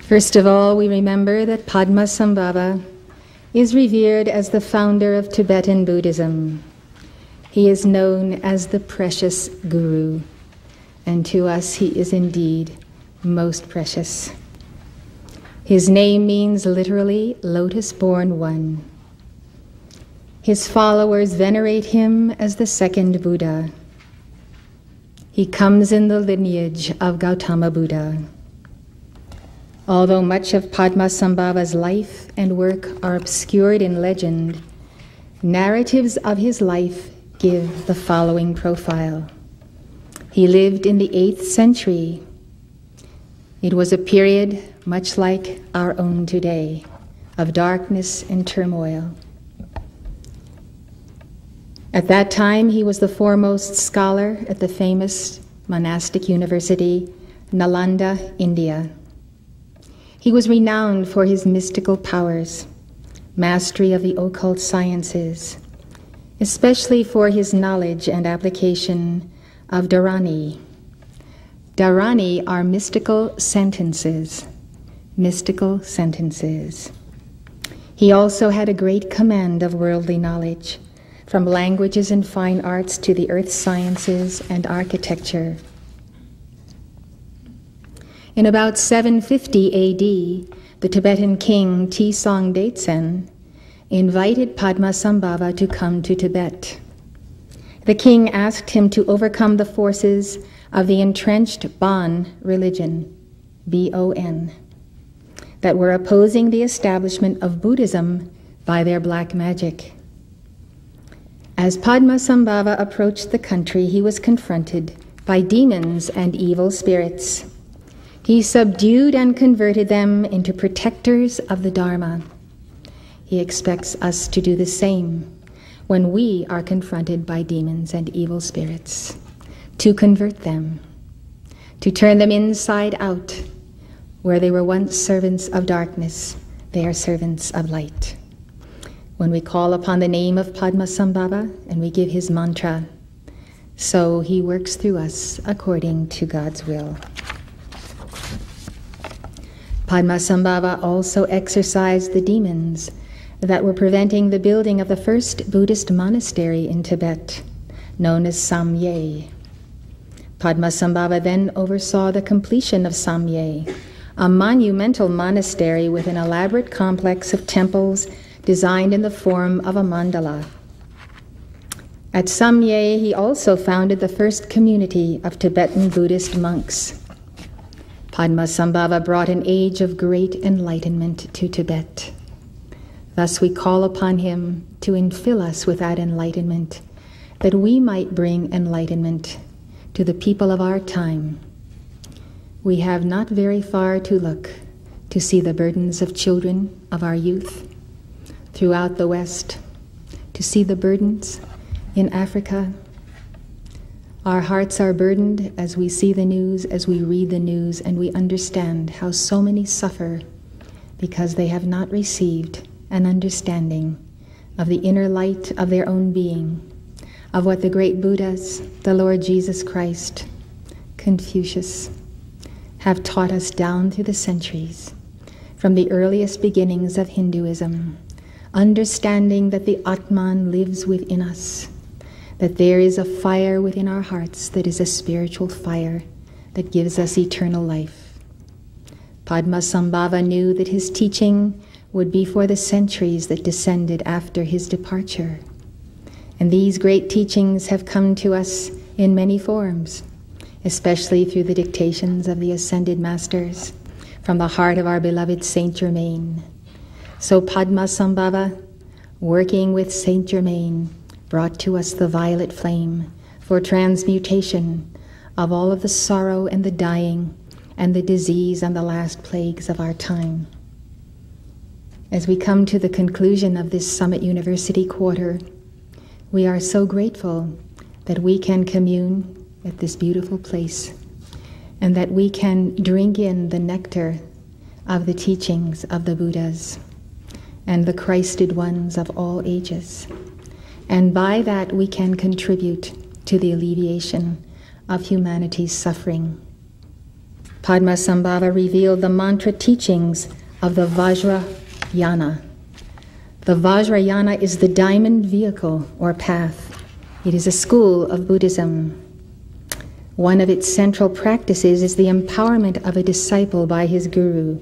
First of all, we remember that PADMA is revered as the founder of Tibetan Buddhism. He is known as the precious Guru, and to us he is indeed most precious. His name means literally lotus-born one. His followers venerate him as the second Buddha. He comes in the lineage of Gautama Buddha. Although much of Padmasambhava's life and work are obscured in legend, narratives of his life give the following profile. He lived in the 8th century. It was a period much like our own today, of darkness and turmoil. At that time, he was the foremost scholar at the famous monastic university, Nalanda, India. He was renowned for his mystical powers, mastery of the occult sciences, especially for his knowledge and application of dharani. Dharani are mystical sentences. Mystical sentences. He also had a great command of worldly knowledge, from languages and fine arts to the earth sciences and architecture. In about 750 AD, the Tibetan king Tsong Detsen invited Padmasambhava to come to Tibet. The king asked him to overcome the forces of the entrenched Bon religion, B-O-N, that were opposing the establishment of Buddhism by their black magic. As Padmasambhava approached the country, he was confronted by demons and evil spirits. He subdued and converted them into protectors of the Dharma. He expects us to do the same when we are confronted by demons and evil spirits, to convert them, to turn them inside out. Where they were once servants of darkness, they are servants of light. When we call upon the name of Padmasambhava and we give his mantra, so he works through us according to God's will. Padmasambhava also exorcised the demons that were preventing the building of the first Buddhist monastery in Tibet, known as Samye. Padmasambhava then oversaw the completion of Samye, a monumental monastery with an elaborate complex of temples designed in the form of a mandala. At Samye, he also founded the first community of Tibetan Buddhist monks. Padmasambhava brought an age of great enlightenment to Tibet. Thus we call upon him to infill us with that enlightenment, that we might bring enlightenment to the people of our time. We have not very far to look to see the burdens of children of our youth throughout the West, to see the burdens in Africa. Our hearts are burdened as we see the news, as we read the news, and we understand how so many suffer because they have not received an understanding of the inner light of their own being, of what the great Buddhas, the Lord Jesus Christ, Confucius, have taught us down through the centuries, from the earliest beginnings of Hinduism, understanding that the Atman lives within us, that there is a fire within our hearts that is a spiritual fire that gives us eternal life. Padmasambhava knew that his teaching would be for the centuries that descended after his departure. And these great teachings have come to us in many forms, especially through the dictations of the ascended masters from the heart of our beloved Saint Germain. So Padmasambhava, working with Saint Germain, brought to us the violet flame for transmutation of all of the sorrow and the dying and the disease and the last plagues of our time. As we come to the conclusion of this Summit University quarter, we are so grateful that we can commune at this beautiful place and that we can drink in the nectar of the teachings of the Buddhas and the Christed ones of all ages. And by that we can contribute to the alleviation of humanity's suffering. Padmasambhava revealed the mantra teachings of the Vajrayana. The Vajrayana is the diamond vehicle or path. It is a school of Buddhism. One of its central practices is the empowerment of a disciple by his guru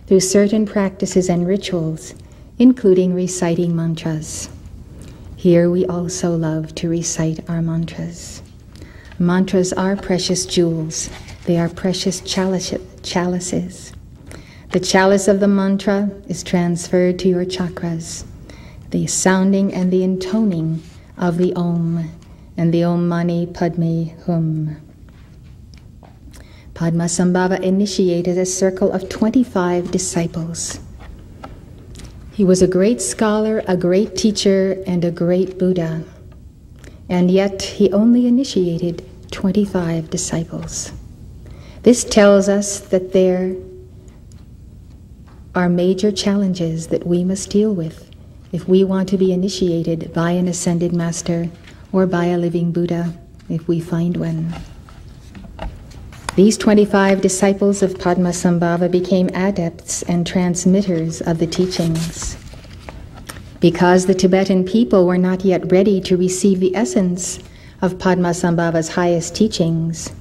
through certain practices and rituals, including reciting mantras. Here we also love to recite our mantras. Mantras are precious jewels. They are precious chalices. The chalice of the mantra is transferred to your chakras, the sounding and the intoning of the Om and the Om Mani Padme Hum. Padmasambhava initiated a circle of 25 disciples. He was a great scholar, a great teacher, and a great Buddha. And yet he only initiated 25 disciples. This tells us that there are major challenges that we must deal with if we want to be initiated by an ascended master or by a living Buddha, if we find one. These 25 disciples of Padmasambhava became adepts and transmitters of the teachings. Because the Tibetan people were not yet ready to receive the essence of Padmasambhava's highest teachings,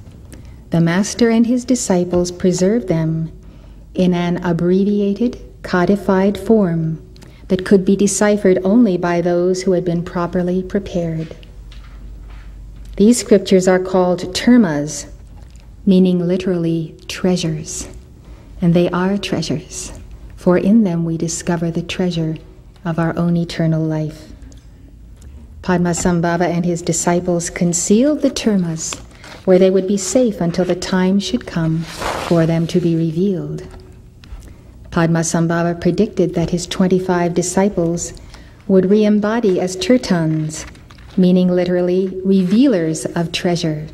the master and his disciples preserved them in an abbreviated, codified form that could be deciphered only by those who had been properly prepared. These scriptures are called termas, meaning literally treasures. And they are treasures, for in them we discover the treasure of our own eternal life. Padmasambhava and his disciples concealed the termas where they would be safe until the time should come for them to be revealed. Padmasambhava predicted that his 25 disciples would re-embody as Tirthans, meaning literally revealers of treasure,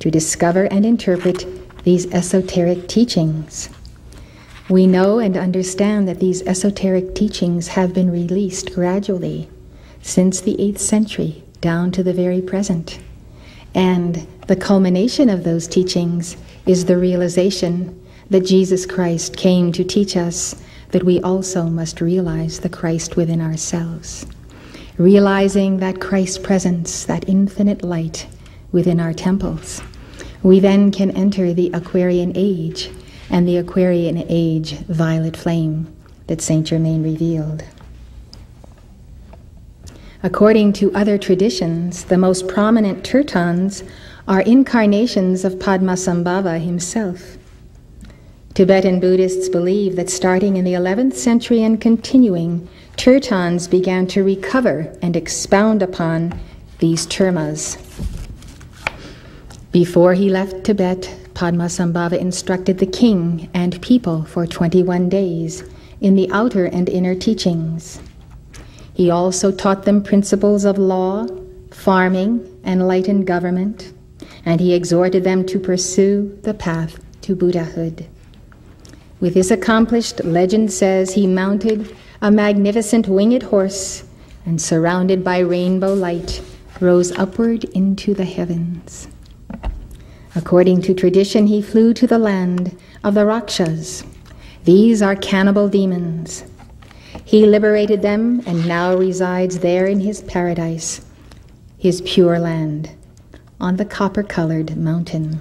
to discover and interpret these esoteric teachings. We know and understand that these esoteric teachings have been released gradually since the 8th century down to the very present. And the culmination of those teachings is the realization that Jesus Christ came to teach us that we also must realize the Christ within ourselves. Realizing that Christ's presence, that infinite light within our temples, we then can enter the Aquarian age, and the Aquarian age violet flame that Saint Germain revealed. According to other traditions, the most prominent Tirthans are incarnations of Padmasambhava himself. Tibetan Buddhists believe that starting in the 11th century and continuing, Tirthans began to recover and expound upon these termas. Before he left Tibet, Padmasambhava instructed the king and people for 21 days in the outer and inner teachings. He also taught them principles of law, farming, enlightened government, and he exhorted them to pursue the path to Buddhahood. With this accomplished, legend says he mounted a magnificent winged horse and, surrounded by rainbow light, rose upward into the heavens. According to tradition, he flew to the land of the Rakshas. These are cannibal demons. He liberated them and now resides there in his paradise, his pure land, on the copper-colored mountain.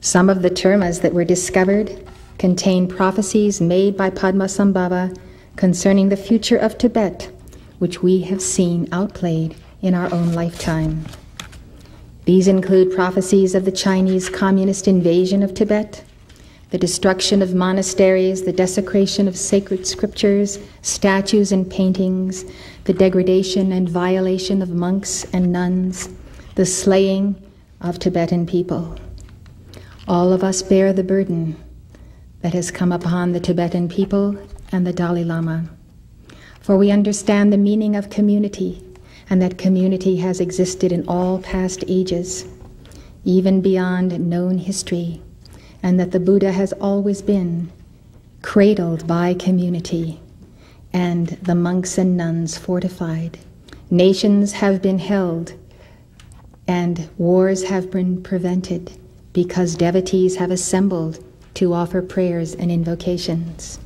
Some of the termas that were discovered contain prophecies made by Padmasambhava concerning the future of Tibet, which we have seen outplayed in our own lifetime. These include prophecies of the Chinese communist invasion of Tibet, the destruction of monasteries, the desecration of sacred scriptures, statues and paintings, the degradation and violation of monks and nuns, the slaying of Tibetan people. All of us bear the burden that has come upon the Tibetan people and the Dalai Lama, for we understand the meaning of community, and that community has existed in all past ages, even beyond known history, and that the Buddha has always been cradled by community, and the monks and nuns fortified. Nations have been held, and wars have been prevented because devotees have assembled to offer prayers and invocations.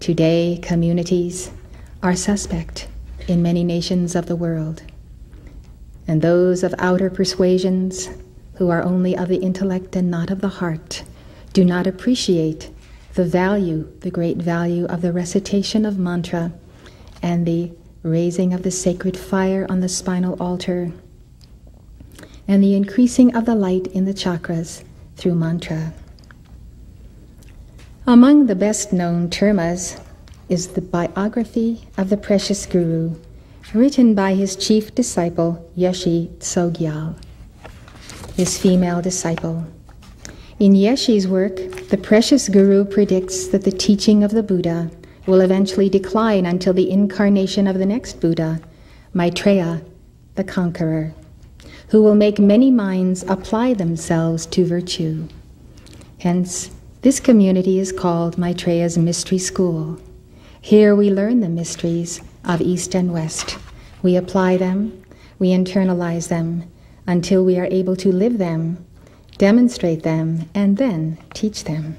Today, communities are suspect in many nations of the world, and those of outer persuasions, who are only of the intellect and not of the heart, do not appreciate the value, the great value of the recitation of mantra and the raising of the sacred fire on the spinal altar and the increasing of the light in the chakras through mantra. Among the best-known termas is the biography of the precious Guru, written by his chief disciple, Yeshe Tsogyal, his female disciple. In Yeshe's work, the precious Guru predicts that the teaching of the Buddha will eventually decline until the incarnation of the next Buddha, Maitreya, the conqueror, who will make many minds apply themselves to virtue. Hence, this community is called Maitreya's Mystery School. Here we learn the mysteries of East and West. We apply them, we internalize them, until we are able to live them, demonstrate them, and then teach them.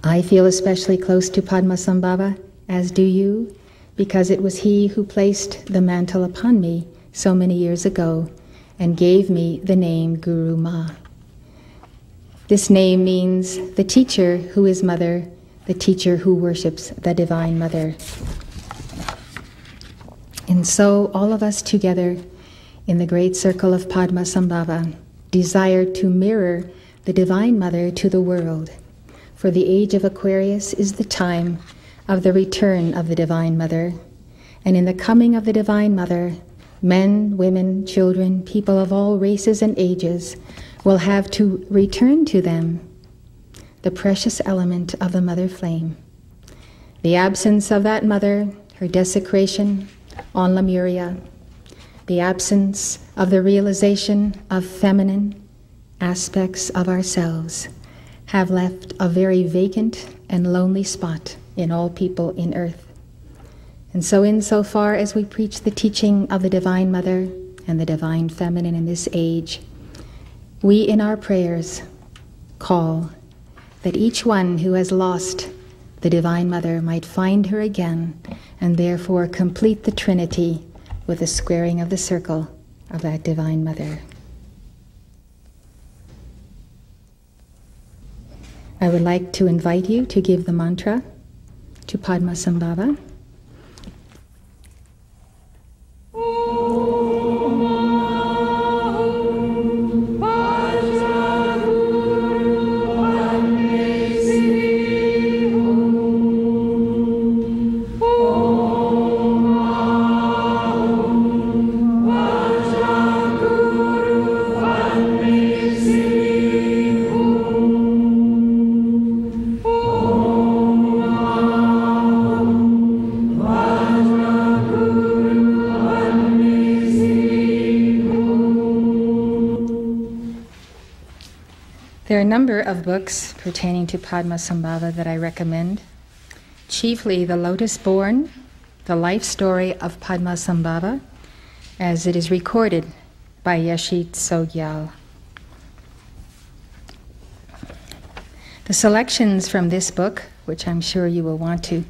I feel especially close to Padmasambhava, as do you, because it was he who placed the mantle upon me so many years ago and gave me the name Guru Ma. This name means the teacher who is mother, the teacher who worships the Divine Mother. And so all of us together in the great circle of Padmasambhava desire to mirror the Divine Mother to the world, for the age of Aquarius is the time of the return of the Divine Mother, and in the coming of the Divine Mother, men, women, children, people of all races and ages will have to return to them the precious element of the Mother Flame. The absence of that Mother, her desecration on Lemuria, the absence of the realization of feminine aspects of ourselves have left a very vacant and lonely spot in all people in earth. And so insofar as we preach the teaching of the Divine Mother and the Divine Feminine in this age, we in our prayers call that each one who has lost the Divine Mother might find her again and therefore complete the Trinity with the squaring of the circle of that Divine Mother. I would like to invite you to give the mantra to Padmasambhava. There are a number of books pertaining to Padmasambhava that I recommend, chiefly The Lotus Born, the life story of Padmasambhava, as it is recorded by Yeshe Tsogyal. The selections from this book, which I'm sure you will want to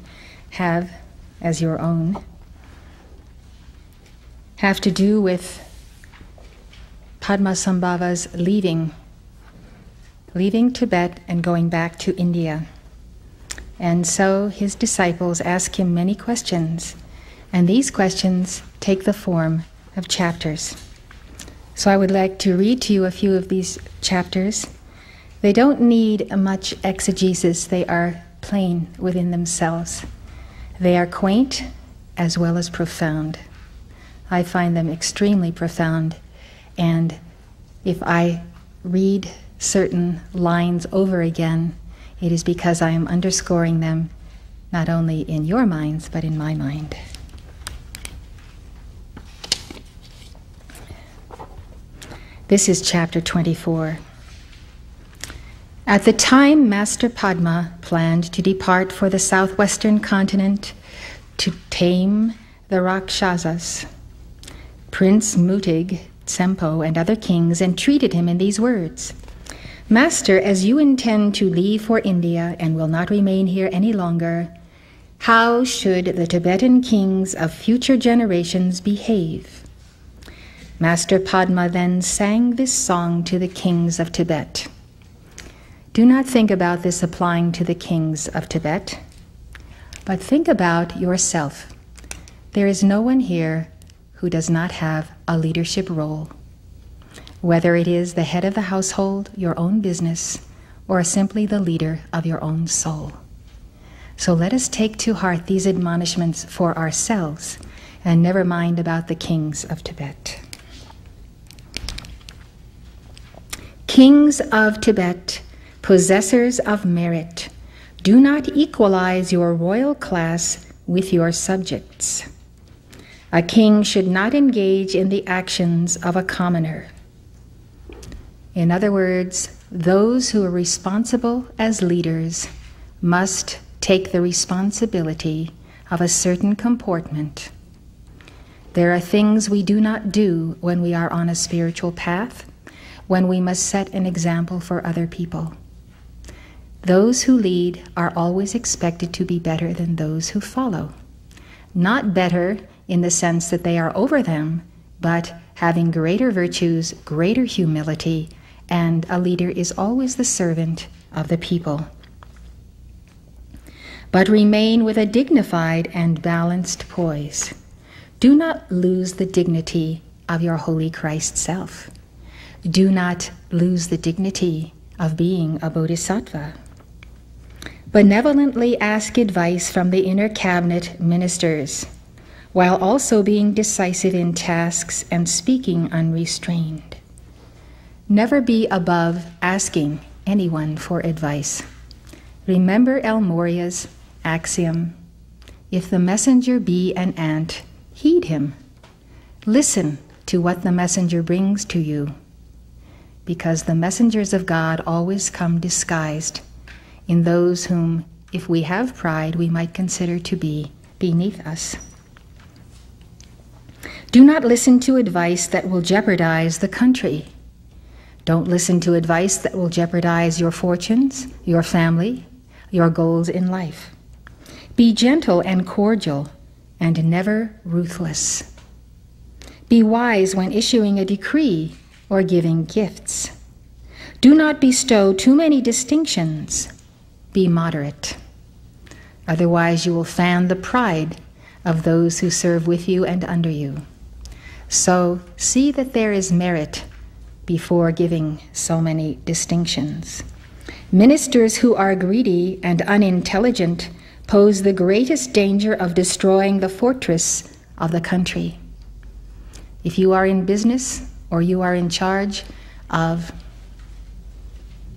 have as your own, have to do with Padmasambhava's leaving Tibet and going back to India. And so his disciples ask him many questions, and these questions take the form of chapters. So I would like to read to you a few of these chapters. They don't need much exegesis. They are plain within themselves. They are quaint as well as profound. I find them extremely profound, and if I read certain lines over again, it is because I am underscoring them not only in your minds, but in my mind. This is chapter 24. At the time Master Padma planned to depart for the southwestern continent to tame the Rakshasas, Prince Mutig Tsempo, and other kings entreated him in these words: "Master, as you intend to leave for India and will not remain here any longer, how should the Tibetan kings of future generations behave?" Master Padma then sang this song to the kings of Tibet. Do not think about this applying to the kings of Tibet, but think about yourself. There is no one here who does not have a leadership role, whether it is the head of the household, your own business, or simply the leader of your own soul. So let us take to heart these admonishments for ourselves and never mind about the kings of Tibet. Kings of Tibet, possessors of merit, do not equalize your royal class with your subjects. A king should not engage in the actions of a commoner. In other words, those who are responsible as leaders must take the responsibility of a certain comportment. There are things we do not do when we are on a spiritual path, when we must set an example for other people. Those who lead are always expected to be better than those who follow. Not better in the sense that they are over them, but having greater virtues, greater humility, and a leader is always the servant of the people. But remain with a dignified and balanced poise. Do not lose the dignity of your holy Christ self. Do not lose the dignity of being a bodhisattva. Benevolently ask advice from the inner cabinet ministers, while also being decisive in tasks and speaking unrestrained. Never be above asking anyone for advice. Remember El Moria's axiom, "If the messenger be an ant, heed him. Listen to what the messenger brings to you," because the messengers of God always come disguised in those whom, if we have pride, we might consider to be beneath us. Do not listen to advice that will jeopardize the country. Don't listen to advice that will jeopardize your fortunes, your family, your goals in life. Be gentle and cordial, and never ruthless. Be wise when issuing a decree or giving gifts. Do not bestow too many distinctions. Be moderate. Otherwise you will fan the pride of those who serve with you and under you. So see that there is merit before giving so many distinctions. Ministers who are greedy and unintelligent pose the greatest danger of destroying the fortress of the country. If you are in business or you are in charge of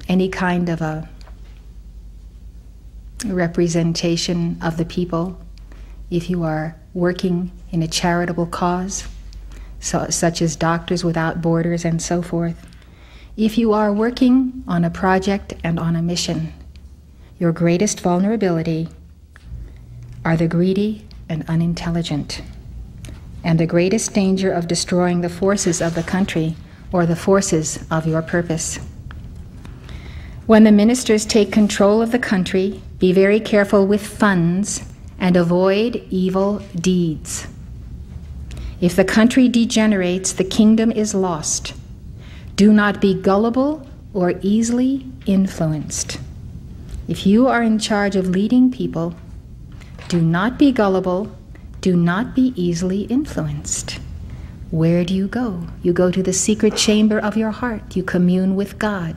any kind of a representation of the people, if you are working in a charitable cause, such as Doctors Without Borders and so forth, if you are working on a project and on a mission, your greatest vulnerability are the greedy and unintelligent, and the greatest danger of destroying the forces of the country or the forces of your purpose. When the ministers take control of the country, be very careful with funds and avoid evil deeds. If the country degenerates, the kingdom is lost. Do not be gullible or easily influenced. If you are in charge of leading people, do not be gullible, do not be easily influenced. Where do you go? You go to the secret chamber of your heart. You commune with God.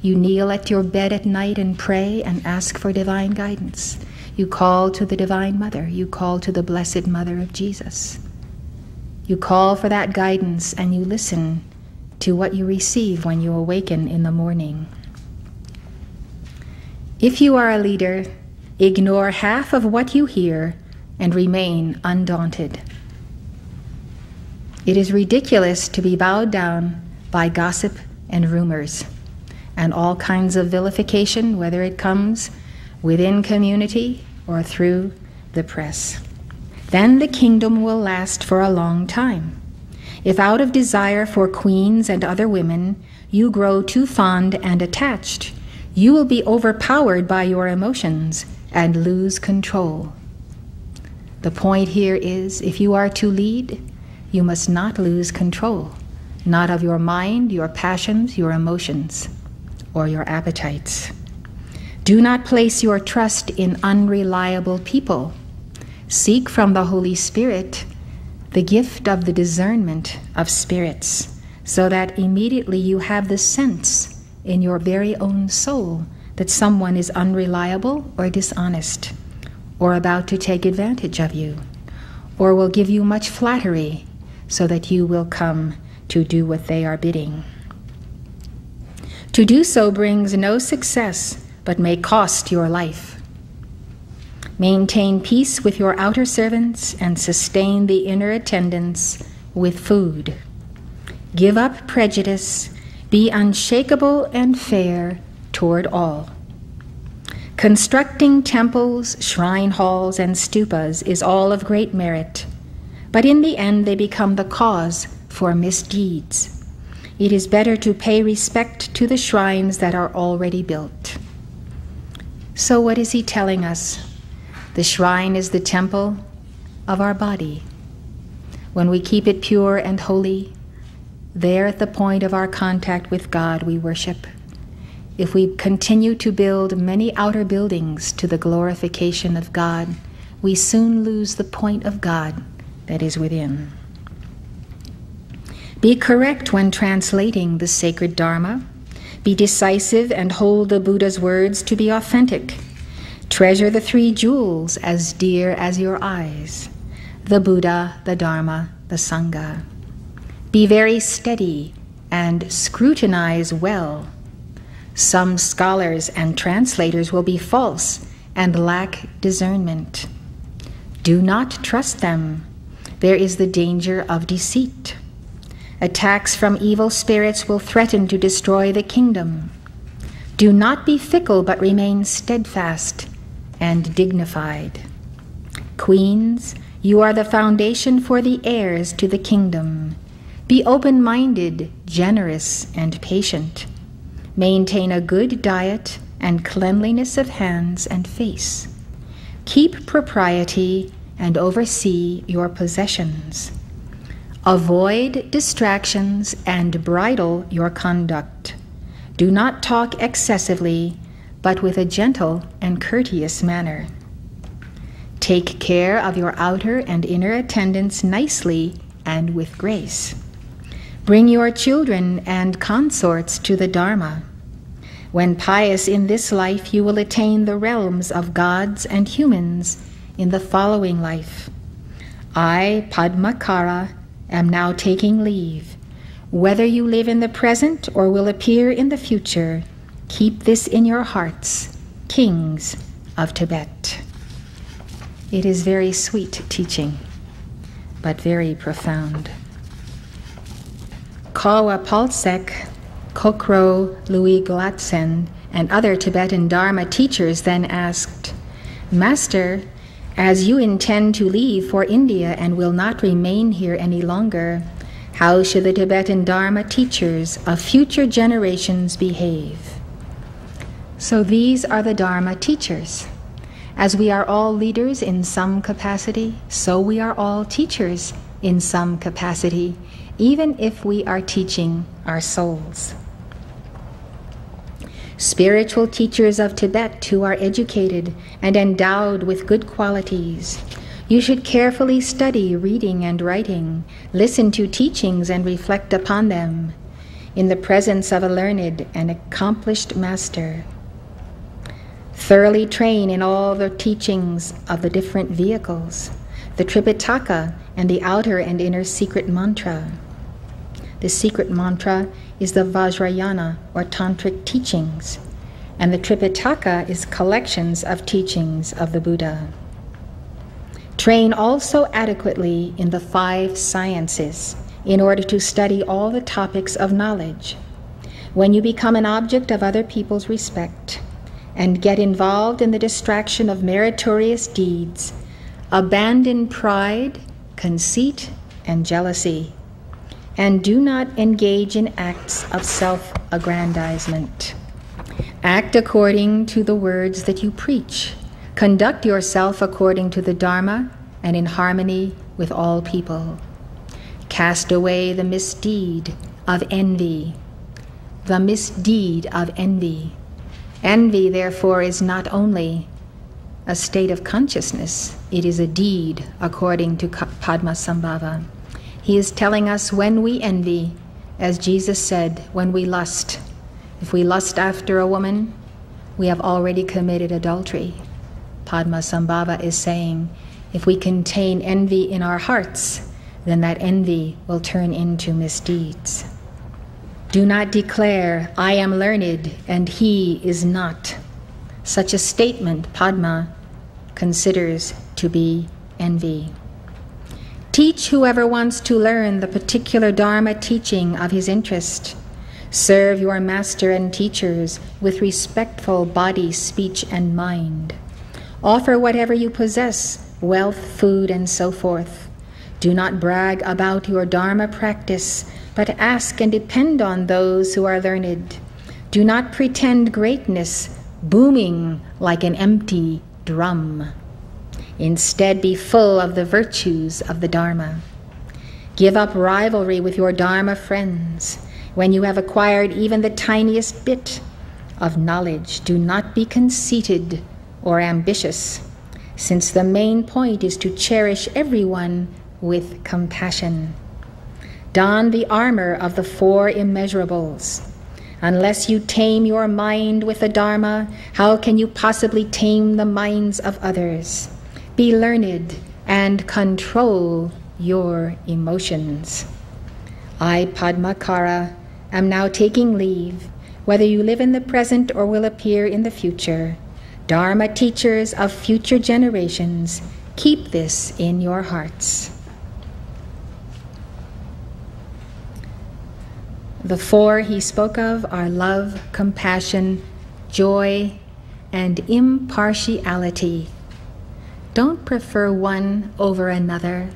You kneel at your bed at night and pray and ask for divine guidance. You call to the Divine Mother. You call to the Blessed Mother of Jesus. You call for that guidance and you listen to what you receive when you awaken in the morning. If you are a leader, ignore half of what you hear and remain undaunted. It is ridiculous to be bowed down by gossip and rumors and all kinds of vilification, whether it comes within community or through the press. Then the kingdom will last for a long time. If out of desire for queens and other women, you grow too fond and attached, you will be overpowered by your emotions and lose control. The point here is, if you are to lead, you must not lose control, not of your mind, your passions, your emotions, or your appetites. Do not place your trust in unreliable people. Seek from the Holy Spirit the gift of the discernment of spirits, so that immediately you have the sense in your very own soul that someone is unreliable or dishonest, or about to take advantage of you, or will give you much flattery, so that you will come to do what they are bidding. To do so brings no success, but may cost your life. Maintain peace with your outer servants and sustain the inner attendants with food. Give up prejudice, be unshakable and fair toward all. Constructing temples, shrine halls, and stupas is all of great merit, but in the end they become the cause for misdeeds. It is better to pay respect to the shrines that are already built. So what is he telling us? The shrine is the temple of our body. When we keep it pure and holy, there at the point of our contact with God we worship. If we continue to build many outer buildings to the glorification of God, we soon lose the point of God that is within. Be correct when translating the sacred Dharma. Be decisive and hold the Buddha's words to be authentic. Treasure the three jewels as dear as your eyes: the Buddha, the Dharma, the Sangha. Be very steady and scrutinize well. Some scholars and translators will be false and lack discernment. Do not trust them. There is the danger of deceit. Attacks from evil spirits will threaten to destroy the kingdom. Do not be fickle, but remain steadfast and dignified. Queens, you are the foundation for the heirs to the kingdom. Be open-minded, generous, and patient. Maintain a good diet and cleanliness of hands and face. Keep propriety and oversee your possessions. Avoid distractions and bridle your conduct. Do not talk excessively, but with a gentle and courteous manner. Take care of your outer and inner attendants nicely and with grace. Bring your children and consorts to the Dharma. When pious in this life, you will attain the realms of gods and humans in the following life. I, Padma, am now taking leave. Whether you live in the present or will appear in the future, keep this in your hearts, kings of Tibet. It is very sweet teaching, but very profound. Kawa Palsek, Kokro Louis Glatzen, and other Tibetan Dharma teachers then asked, Master, as you intend to leave for India and will not remain here any longer, how should the Tibetan Dharma teachers of future generations behave? So these are the Dharma teachers. As we are all leaders in some capacity, so we are all teachers in some capacity, even if we are teaching our souls. Spiritual teachers of Tibet who are educated and endowed with good qualities, you should carefully study reading and writing, listen to teachings and reflect upon them in the presence of a learned and accomplished master. Thoroughly train in all the teachings of the different vehicles, the Tripitaka and the outer and inner secret mantra. The secret mantra is the Vajrayana or tantric teachings, and the Tripitaka is collections of teachings of the Buddha. Train also adequately in the 5 sciences in order to study all the topics of knowledge. When you become an object of other people's respect and get involved in the distraction of meritorious deeds, abandon pride, conceit, and jealousy. and do not engage in acts of self-aggrandizement. Act according to the words that you preach. Conduct yourself according to the Dharma and in harmony with all people. Cast away the misdeed of envy. The misdeed of envy. Envy, therefore, is not only a state of consciousness, it is a deed, according to PADMA SAMBHAVA. He is telling us when we envy, as Jesus said, when we lust. If we lust after a woman, we have already committed adultery. PADMA SAMBHAVA is saying, if we contain envy in our hearts, then that envy will turn into misdeeds. Do not declare, I am learned and he is not. Such a statement Padma considers to be envy. Teach whoever wants to learn the particular Dharma teaching of his interest. Serve your master and teachers with respectful body, speech, and mind. Offer whatever you possess, wealth, food, and so forth. Do not brag about your Dharma practice, but ask and depend on those who are learned. Do not pretend greatness, booming like an empty drum. Instead, be full of the virtues of the Dharma. Give up rivalry with your Dharma friends. When you have acquired even the tiniest bit of knowledge, do not be conceited or ambitious, since the main point is to cherish everyone with compassion. Don the armor of the four immeasurables. Unless you tame your mind with the Dharma, how can you possibly tame the minds of others? Be learned and control your emotions. I, Padmakara, am now taking leave, whether you live in the present or will appear in the future. Dharma teachers of future generations, keep this in your hearts. The four he spoke of are love, compassion, joy, and impartiality. Don't prefer one over another,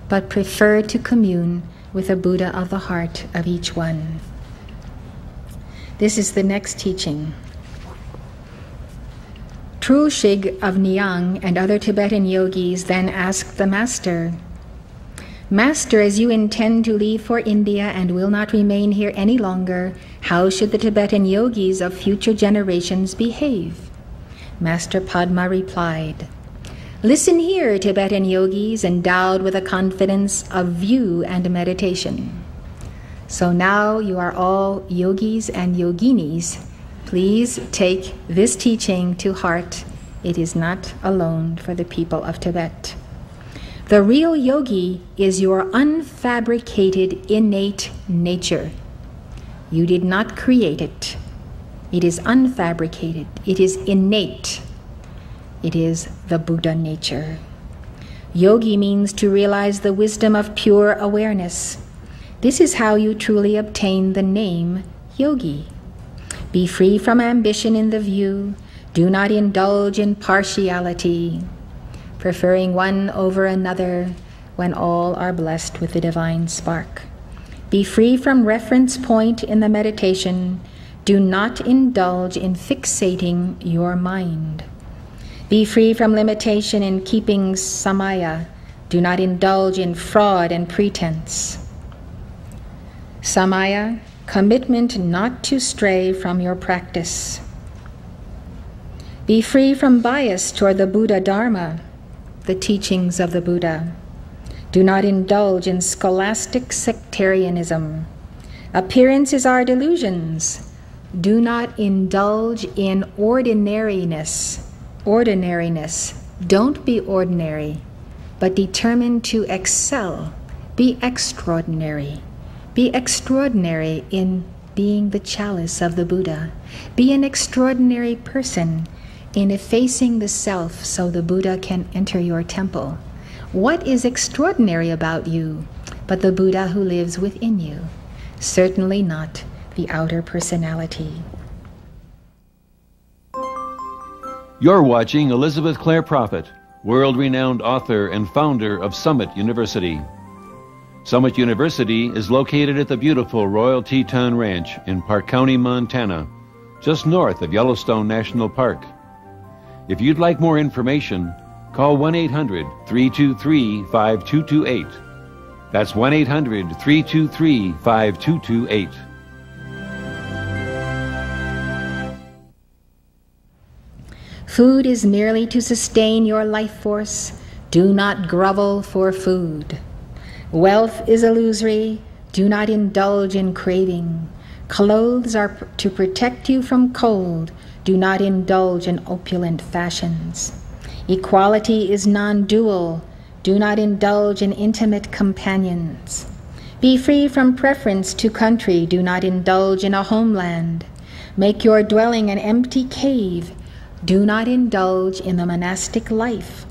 but prefer to commune with the Buddha of the heart of each one. This is the next teaching. Trushig of Nyang and other Tibetan yogis then asked the Master, Master, as you intend to leave for India and will not remain here any longer, how should the Tibetan yogis of future generations behave? Master Padma replied, Listen here, Tibetan yogis endowed with a confidence of view and meditation. So now you are all yogis and yoginis. Please take this teaching to heart. It is not alone for the people of Tibet. The real yogi is your unfabricated innate nature. You did not create it. It is unfabricated. It is innate. It is the Buddha nature. Yogi means to realize the wisdom of pure awareness. This is how you truly obtain the name yogi. Be free from ambition in the view. Do not indulge in partiality, preferring one over another when all are blessed with the divine spark. Be free from reference point in the meditation. Do not indulge in fixating your mind. Be free from limitation in keeping samaya. Do not indulge in fraud and pretense. Samaya, commitment not to stray from your practice. Be free from bias toward the Buddha Dharma, the teachings of the Buddha. Do not indulge in scholastic sectarianism. Appearances are delusions. Do not indulge in ordinariness. Don't be ordinary, but determine to excel. Be extraordinary. Be extraordinary in being the chalice of the Buddha. Be an extraordinary person in effacing the self so the Buddha can enter your temple. What is extraordinary about you but the Buddha who lives within you? Certainly not the outer personality. You're watching Elizabeth Clare Prophet, world-renowned author and founder of Summit University. Summit University is located at the beautiful Royal Teton Ranch in Park County, Montana, just north of Yellowstone National Park. If you'd like more information, call 1-800-323-5228. That's 1-800-323-5228. Food is merely to sustain your life force. Do not grovel for food. Wealth is illusory. Do not indulge in craving. Clothes are to protect you from cold. Do not indulge in opulent fashions. Equality is non-dual. Do not indulge in intimate companions. Be free from preference to country. Do not indulge in a homeland. Make your dwelling an empty cave. Do not indulge in the monastic life.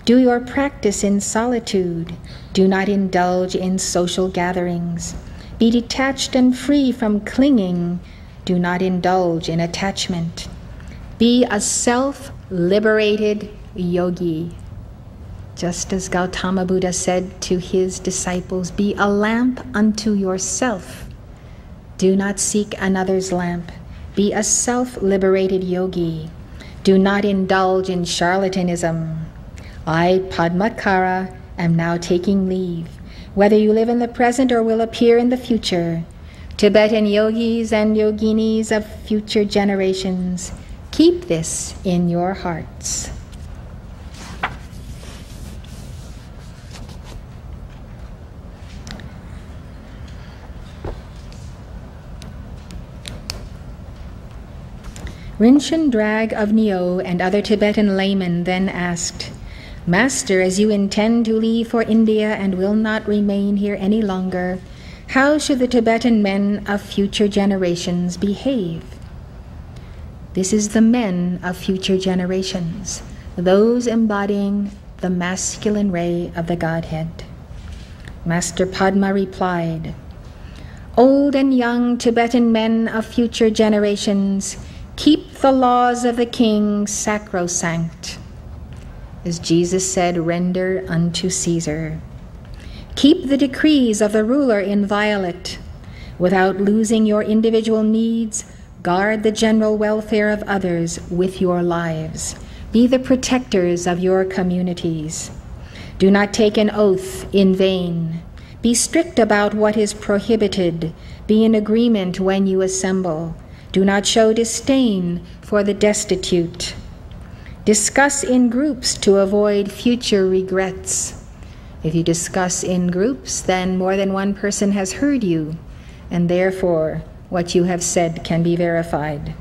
Do your practice in solitude. Do not indulge in social gatherings. Be detached and free from clinging. Do not indulge in attachment. Be a self-liberated yogi. Just as Gautama Buddha said to his disciples, be a lamp unto yourself. Do not seek another's lamp. Be a self-liberated yogi. Do not indulge in charlatanism. I, Padmakara, am now taking leave. Whether you live in the present or will appear in the future, Tibetan yogis and yoginis of future generations, keep this in your hearts. Rinchen Drag of Neo and other Tibetan laymen then asked, Master, as you intend to leave for India and will not remain here any longer, how should the Tibetan men of future generations behave? This is the men of future generations, those embodying the masculine ray of the Godhead. Master Padma replied, Old and young Tibetan men of future generations, keep the laws of the king sacrosanct. As Jesus said, render unto Caesar. Keep the decrees of the ruler inviolate. Without losing your individual needs, guard the general welfare of others with your lives. Be the protectors of your communities. Do not take an oath in vain. Be strict about what is prohibited. Be in agreement when you assemble. Do not show disdain for the destitute. Discuss in groups to avoid future regrets. If you discuss in groups, then more than one person has heard you, and therefore what you have said can be verified.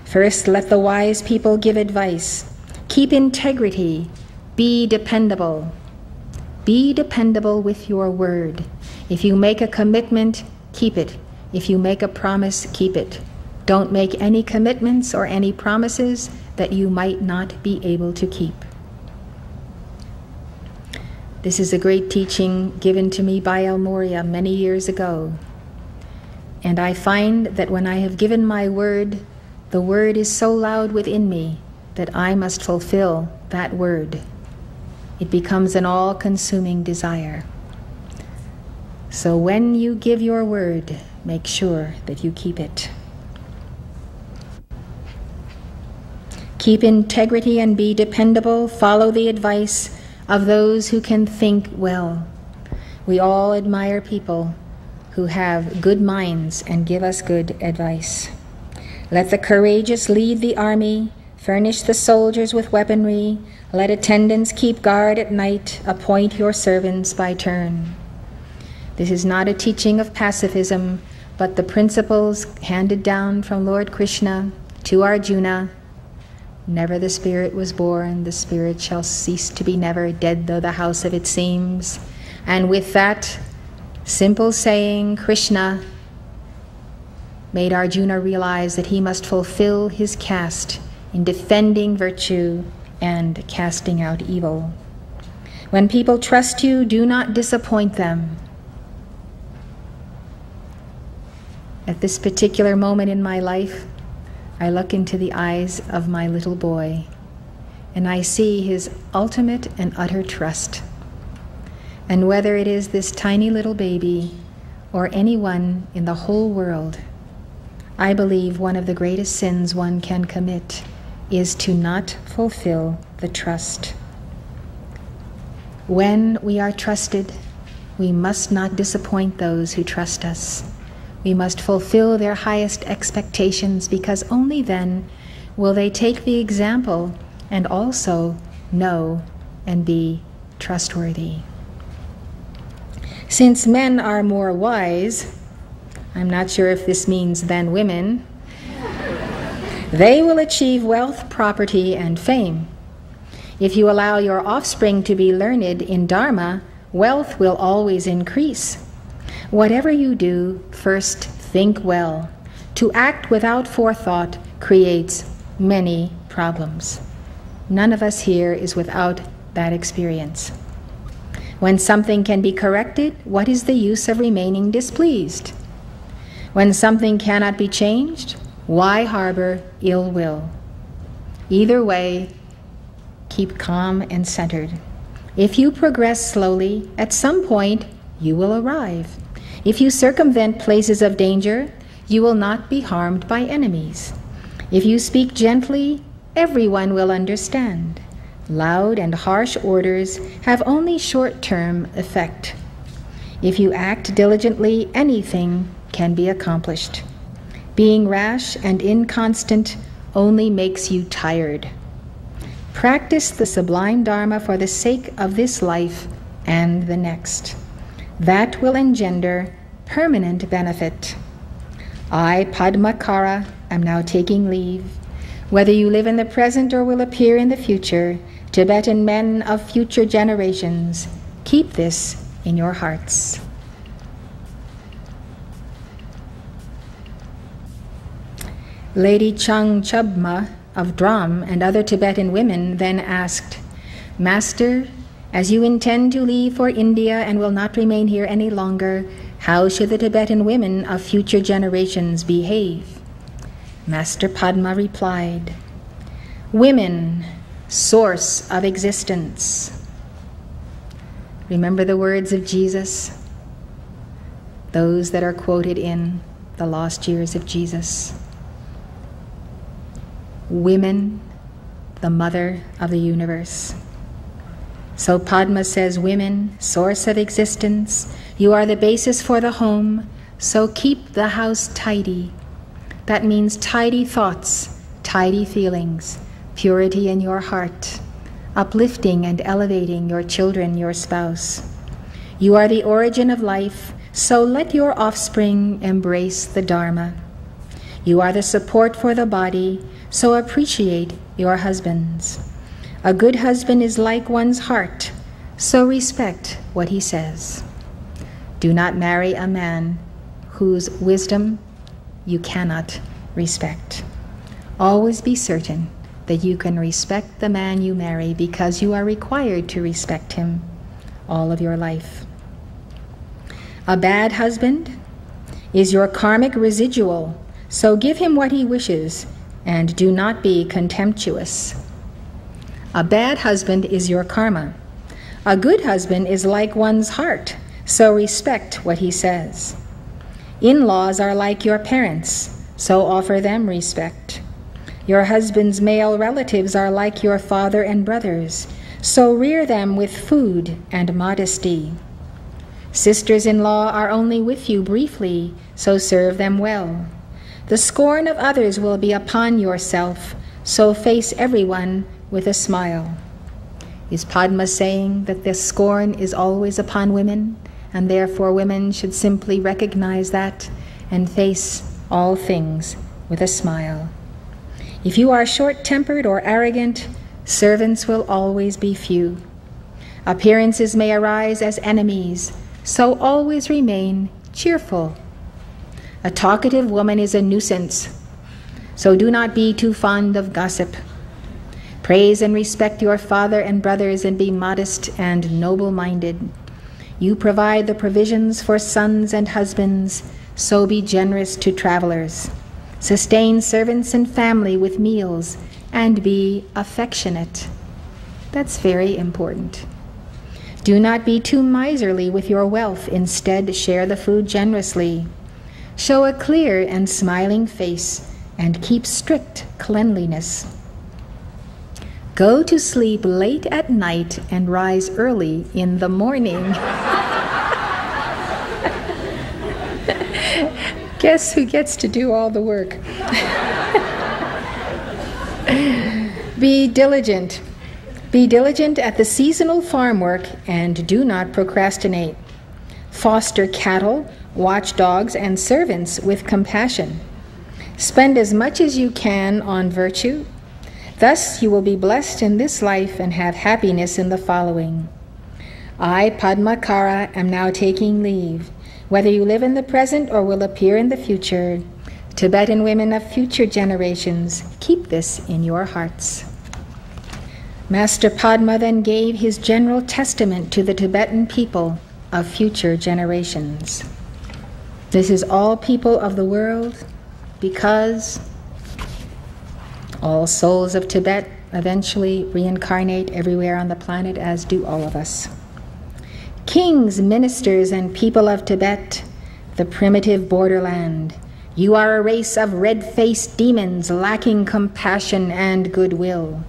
First, let the wise people give advice. Keep integrity. Be dependable. Be dependable with your word. If you make a commitment, keep it. If you make a promise, keep it. Don't make any commitments or any promises that you might not be able to keep. This is a great teaching given to me by El Morya many years ago. And I find that when I have given my word, the word is so loud within me that I must fulfill that word. It becomes an all-consuming desire. So when you give your word, make sure that you keep it. Keep integrity and be dependable. Follow the advice of those who can think well. We all admire people who have good minds and give us good advice. Let the courageous lead the army. Furnish the soldiers with weaponry. Let attendants keep guard at night. Appoint your servants by turn. This is not a teaching of pacifism, but the principles handed down from Lord Krishna to Arjuna. Never the spirit was born, the spirit shall cease to be never, dead though the house of it seems. And with that simple saying, Krishna made Arjuna realize that he must fulfill his caste in defending virtue and casting out evil. When people trust you, do not disappoint them. At this particular moment in my life, I look into the eyes of my little boy, and I see his ultimate and utter trust. And whether it is this tiny little baby or anyone in the whole world, I believe one of the greatest sins one can commit is to not fulfill the trust. When we are trusted, we must not disappoint those who trust us. We must fulfill their highest expectations, because only then will they take the example and also know and be trustworthy. Since men are more wise, I'm not sure if this means than women, they will achieve wealth, property, and fame. If you allow your offspring to be learned in Dharma, wealth will always increase. Whatever you do, first think well. To act without forethought creates many problems. None of us here is without that experience. When something can be corrected, what is the use of remaining displeased? When something cannot be changed, why harbor ill will? Either way, keep calm and centered. If you progress slowly, at some point you will arrive. If you circumvent places of danger, you will not be harmed by enemies. If you speak gently, everyone will understand. Loud and harsh orders have only short-term effect. If you act diligently, anything can be accomplished. Being rash and inconstant only makes you tired. Practice the sublime Dharma for the sake of this life and the next. That will engender permanent benefit. I, Padma, am now taking leave. Whether you live in the present or will appear in the future, Tibetan men of future generations, keep this in your hearts. Lady Changchubma of Dram and other Tibetan women then asked, Master, as you intend to leave for India and will not remain here any longer, how should the Tibetan women of future generations behave? Master Padma replied, Women, source of existence. Remember the words of Jesus, those that are quoted in the lost years of Jesus. Women, the mother of the universe. So Padma says, women, source of existence, you are the basis for the home, so keep the house tidy. That means tidy thoughts, tidy feelings, purity in your heart, uplifting and elevating your children, your spouse. You are the origin of life, so let your offspring embrace the Dharma. You are the support for the body, so appreciate your husbands. A good husband is like one's heart, so respect what he says. Do not marry a man whose wisdom you cannot respect. Always be certain that you can respect the man you marry, because you are required to respect him all of your life. A bad husband is your karmic residual, so give him what he wishes and do not be contemptuous. A bad husband is your karma. A good husband is like one's heart, so respect what he says. In-laws are like your parents, so offer them respect. Your husband's male relatives are like your father and brothers, so rear them with food and modesty. Sisters-in-law are only with you briefly, so serve them well. The scorn of others will be upon yourself, so face everyone with a smile. Is Padma saying that this scorn is always upon women, and therefore women should simply recognize that and face all things with a smile? If you are short-tempered or arrogant, servants will always be few. Appearances may arise as enemies, so always remain cheerful. A talkative woman is a nuisance, so do not be too fond of gossip. Praise and respect your father and brothers and be modest and noble-minded. You provide the provisions for sons and husbands, so be generous to travelers. Sustain servants and family with meals and be affectionate. That's very important. Do not be too miserly with your wealth. Instead, share the food generously. Show a clear and smiling face, and keep strict cleanliness. Go to sleep late at night and rise early in the morning. Guess who gets to do all the work? Be diligent. Be diligent at the seasonal farm work and do not procrastinate. Foster cattle, watchdogs, and servants with compassion. Spend as much as you can on virtue. Thus you will be blessed in this life and have happiness in the following. I, Padma Kara, am now taking leave. Whether you live in the present or will appear in the future, Tibetan women of future generations, keep this in your hearts. Master Padma then gave his general testament to the Tibetan people of future generations. This is all people of the world, because all souls of Tibet eventually reincarnate everywhere on the planet, as do all of us. Kings, ministers, and people of Tibet, the primitive borderland, you are a race of red-faced demons lacking compassion and goodwill.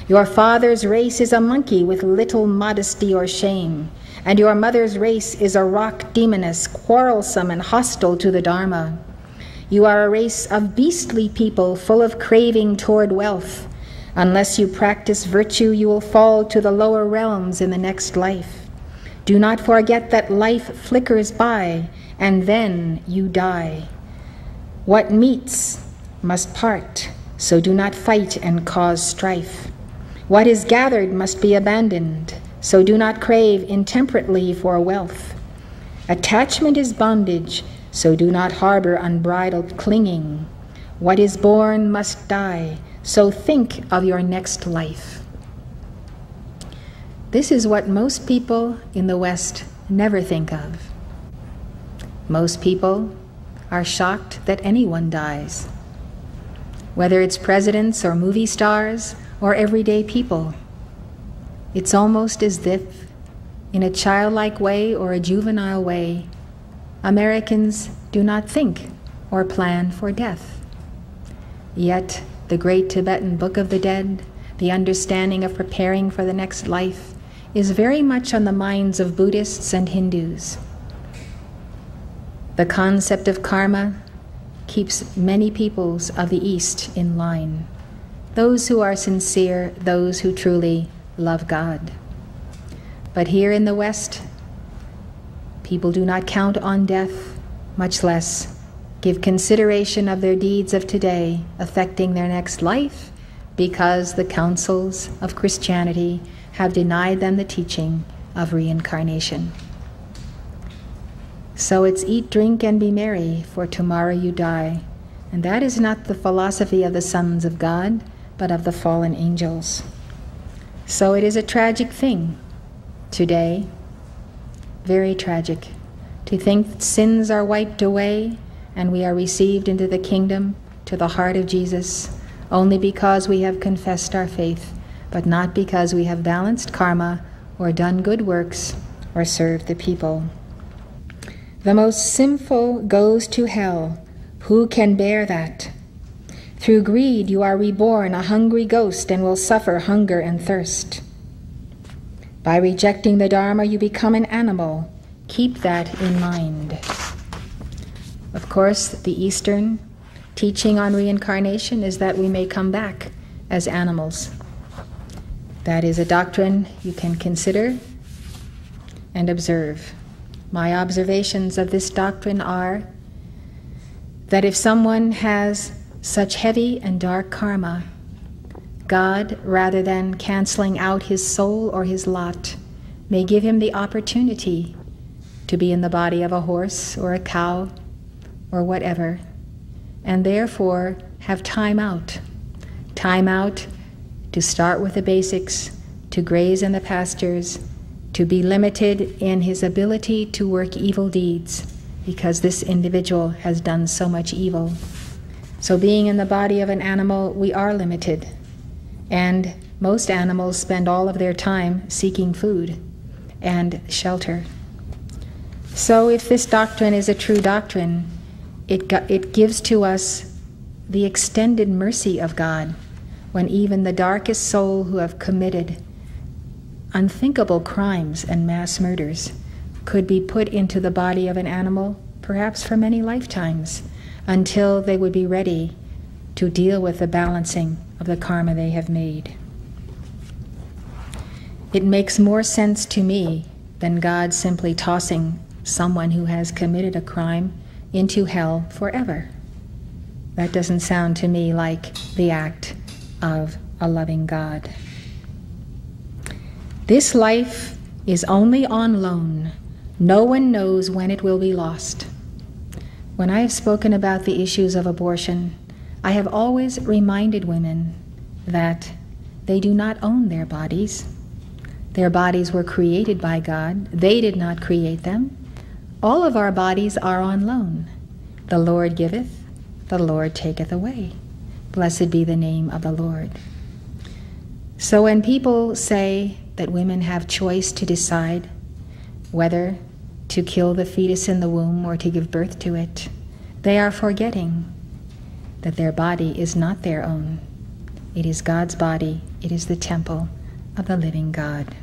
Your father's race is a monkey with little modesty or shame, and your mother's race is a rock demoness, quarrelsome and hostile to the Dharma. You are a race of beastly people full of craving toward wealth. Unless you practice virtue, you will fall to the lower realms in the next life. Do not forget that life flickers by, and then you die. What meets must part, so do not fight and cause strife. What is gathered must be abandoned, so do not crave intemperately for wealth. Attachment is bondage, so do not harbor unbridled clinging. What is born must die, so think of your next life. This is what most people in the West never think of. Most people are shocked that anyone dies, whether it's presidents or movie stars or everyday people. It's almost as if, in a childlike way or a juvenile way, Americans do not think or plan for death. Yet, the great Tibetan Book of the Dead, the understanding of preparing for the next life, is very much on the minds of Buddhists and Hindus. The concept of karma keeps many peoples of the East in line, those who are sincere, those who truly love God. But here in the West, people do not count on death, much less give consideration of their deeds of today affecting their next life, because the councils of Christianity have denied them the teaching of reincarnation. So it's eat, drink, and be merry, for tomorrow you die. And that is not the philosophy of the sons of God, but of the fallen angels. So it is a tragic thing today, very tragic, to think that sins are wiped away and we are received into the kingdom, to the heart of Jesus, only because we have confessed our faith, but not because we have balanced karma or done good works or served the people. The most sinful goes to hell. Who can bear that? Through greed you are reborn a hungry ghost and will suffer hunger and thirst. By rejecting the Dharma you become an animal. Keep that in mind. Of course, the Eastern teaching on reincarnation is that we may come back as animals. That is a doctrine you can consider and observe. My observations of this doctrine are that if someone has such heavy and dark karma, God, rather than canceling out his soul or his lot, may give him the opportunity to be in the body of a horse or a cow or whatever, and therefore have time out. Time out to start with the basics, to graze in the pastures, to be limited in his ability to work evil deeds, because this individual has done so much evil. So being in the body of an animal, we are limited. And most animals spend all of their time seeking food. and shelter. So if this doctrine is a true doctrine, it gives to us the extended mercy of God when even the darkest soul who have committed unthinkable crimes and mass murders could be put into the body of an animal, perhaps for many lifetimes, until they would be ready to deal with the balancing of the karma they have made. It makes more sense to me than God simply tossing someone who has committed a crime into hell forever. That doesn't sound to me like the act of a loving God. This life is only on loan. No one knows when it will be lost. When I have spoken about the issues of abortion, I have always reminded women that they do not own their bodies. Their bodies were created by God. They did not create them. All of our bodies are on loan. The Lord giveth, the Lord taketh away. Blessed be the name of the Lord. So when people say that women have choice to decide whether to kill the fetus in the womb or to give birth to it, they are forgetting that their body is not their own. It is God's body. It is the temple of the living God.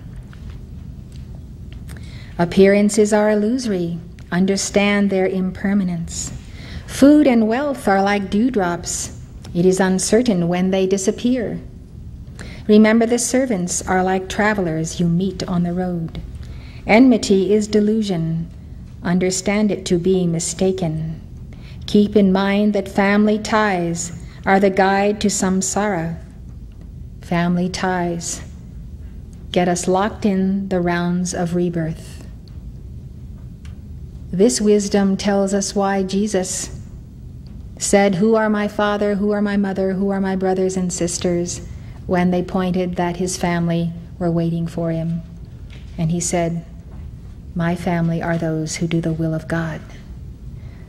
Appearances are illusory. Understand their impermanence. Food and wealth are like dewdrops. It is uncertain when they disappear. Remember, the servants are like travelers you meet on the road. Enmity is delusion. Understand it to be mistaken. Keep in mind that family ties are the guide to samsara. Family ties get us locked in the rounds of rebirth. This wisdom tells us why Jesus said, "Who are my father, who are my mother, who are my brothers and sisters?" when they pointed that his family were waiting for him. And he said, "My family are those who do the will of God."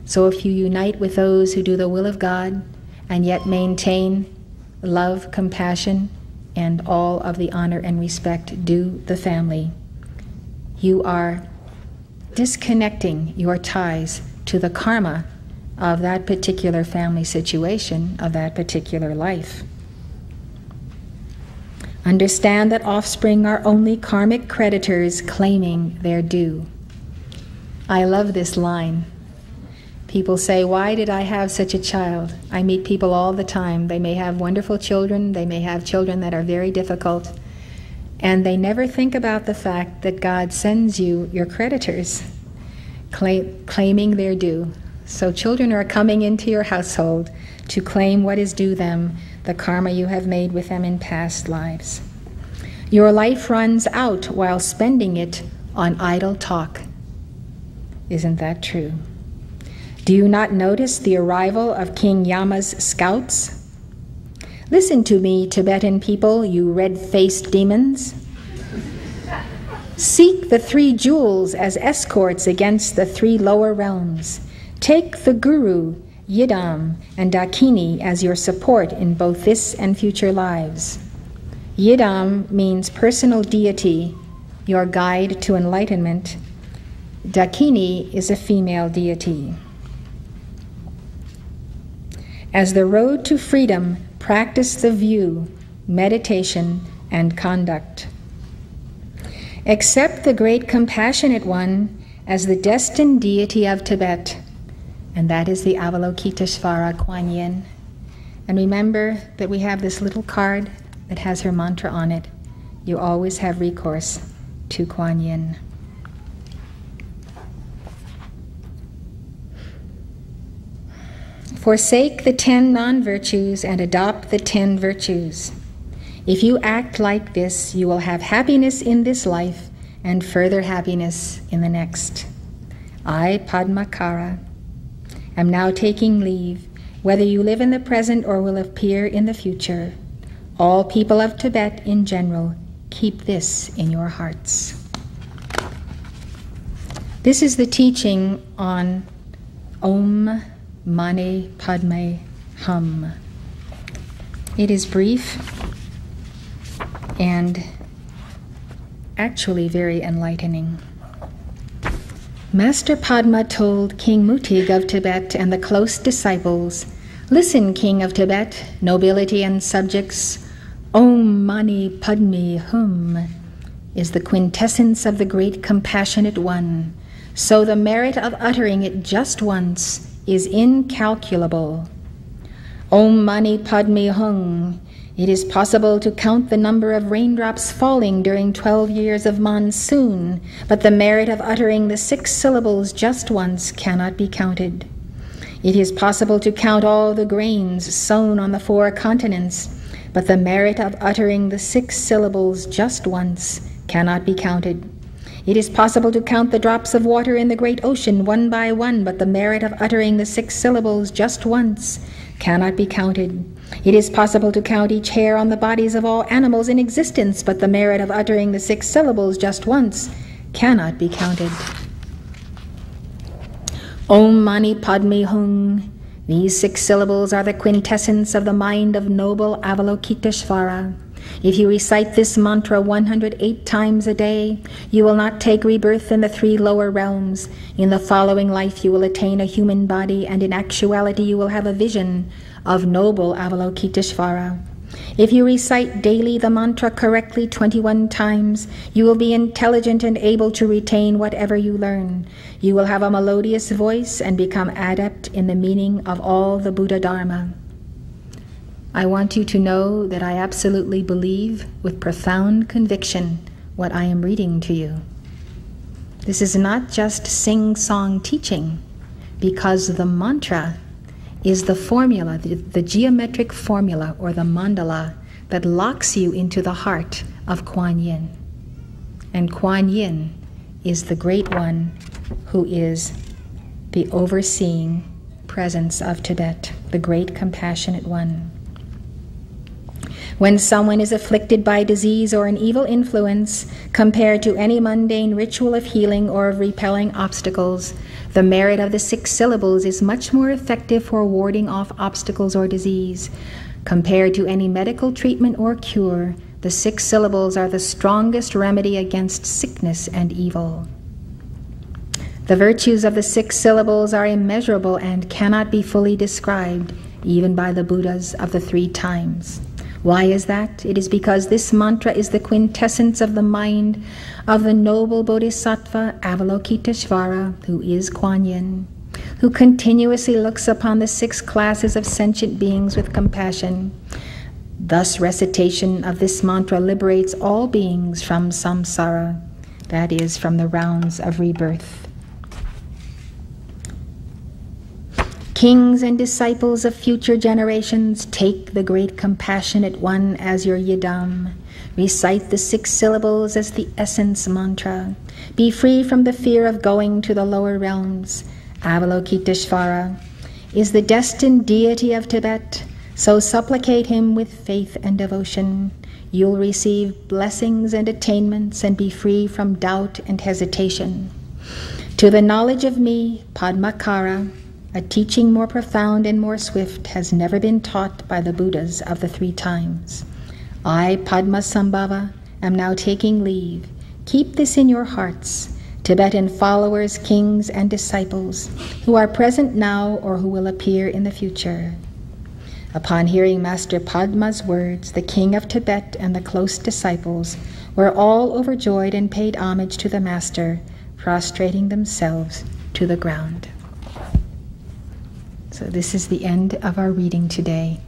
So if you unite with those who do the will of God and yet maintain love, compassion, and all of the honor and respect due the family, you are disconnecting your ties to the karma of that particular family situation, of that particular life. Understand that offspring are only karmic creditors claiming their due. I love this line. People say, "Why did I have such a child?" I meet people all the time. They may have wonderful children, they may have children that are very difficult, and they never think about the fact that God sends you your creditors, claiming their due. So children are coming into your household to claim what is due them, the karma you have made with them in past lives. Your life runs out while spending it on idle talk. Isn't that true? Do you not notice the arrival of King Yama's scouts? Listen to me, Tibetan people, you red-faced demons. Seek the 3 jewels as escorts against the 3 lower realms. Take the Guru, Yidam, and Dakini as your support in both this and future lives. Yidam means personal deity, your guide to enlightenment. Dakini is a female deity. As the road to freedom, practice the view, meditation, and conduct. Accept the great compassionate one as the destined deity of Tibet, and that is the Avalokiteshvara Kuan Yin. And remember that we have this little card that has her mantra on it. You always have recourse to Kuan Yin. Forsake the 10 non-virtues and adopt the 10 virtues. If you act like this, you will have happiness in this life and further happiness in the next. I, Padma Kara, am now taking leave, whether you live in the present or will appear in the future. All people of Tibet in general, keep this in your hearts. This is the teaching on Om Mani Padme Hum. It is brief and actually very enlightening. Master Padma told King Mutig of Tibet and the close disciples, "Listen, King of Tibet, nobility and subjects, Om Mani Padme Hum is the quintessence of the great compassionate one, so the merit of uttering it just once is incalculable. Om Mani Padme Hum. It is possible to count the number of raindrops falling during 12 years of monsoon, but the merit of uttering the 6 syllables just once cannot be counted. It is possible to count all the grains sown on the 4 continents, but the merit of uttering the 6 syllables just once cannot be counted. It is possible to count the drops of water in the great ocean one by one, but the merit of uttering the 6 syllables just once cannot be counted. It is possible to count each hair on the bodies of all animals in existence, but the merit of uttering the 6 syllables just once cannot be counted. Om Mani Padme Hum. These 6 syllables are the quintessence of the mind of noble Avalokiteshvara. If you recite this mantra 108 times a day, you will not take rebirth in the 3 lower realms. In the following life you will attain a human body, and in actuality you will have a vision of noble Avalokiteshvara. If you recite daily the mantra correctly 21 times, you will be intelligent and able to retain whatever you learn. You will have a melodious voice and become adept in the meaning of all the Buddha Dharma. I want you to know that I absolutely believe with profound conviction what I am reading to you. This is not just sing-song teaching, because the mantra is the formula, the geometric formula or the mandala that locks you into the heart of Kuan Yin. And Kuan Yin is the great one who is the overseeing presence of Tibet, the great compassionate one. When someone is afflicted by disease or an evil influence, compared to any mundane ritual of healing or of repelling obstacles, the merit of the 6 syllables is much more effective for warding off obstacles or disease. Compared to any medical treatment or cure, the 6 syllables are the strongest remedy against sickness and evil. The virtues of the 6 syllables are immeasurable and cannot be fully described, even by the Buddhas of the 3 times. Why is that? It is because this mantra is the quintessence of the mind of the noble Bodhisattva Avalokiteshvara, who is Kuan Yin, who continuously looks upon the 6 classes of sentient beings with compassion. Thus, recitation of this mantra liberates all beings from samsara, that is, from the rounds of rebirth. Kings and disciples of future generations, take the great compassionate one as your yidam. Recite the 6 syllables as the essence mantra. Be free from the fear of going to the lower realms. Avalokiteshvara is the destined deity of Tibet, so supplicate him with faith and devotion. You'll receive blessings and attainments and be free from doubt and hesitation. To the knowledge of me, Padmakara, a teaching more profound and more swift has never been taught by the Buddhas of the 3 times. I, Padma SAMBHAVA, am now taking leave. Keep this in your hearts, Tibetan followers, kings, and disciples who are present now or who will appear in the future. Upon hearing Master Padma's words, the king of Tibet and the close disciples were all overjoyed and paid homage to the Master, prostrating themselves to the ground. So this is the end of our reading today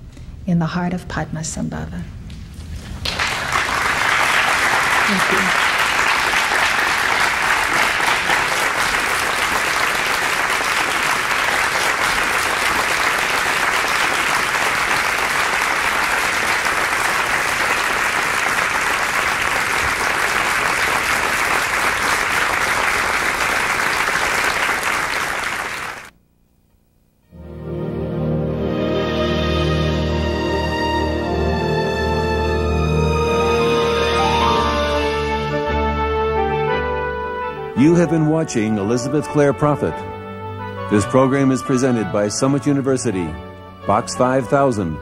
in the heart of Padma SAMBHAVA. Thank you. You have been watching Elizabeth Clare Prophet. This program is presented by Summit University, Box 5000,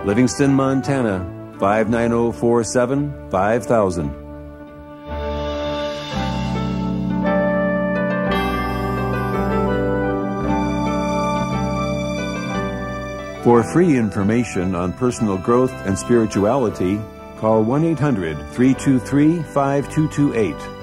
Livingston, Montana, 59047, 5000. For free information on personal growth and spirituality, call 1-800-323-5228.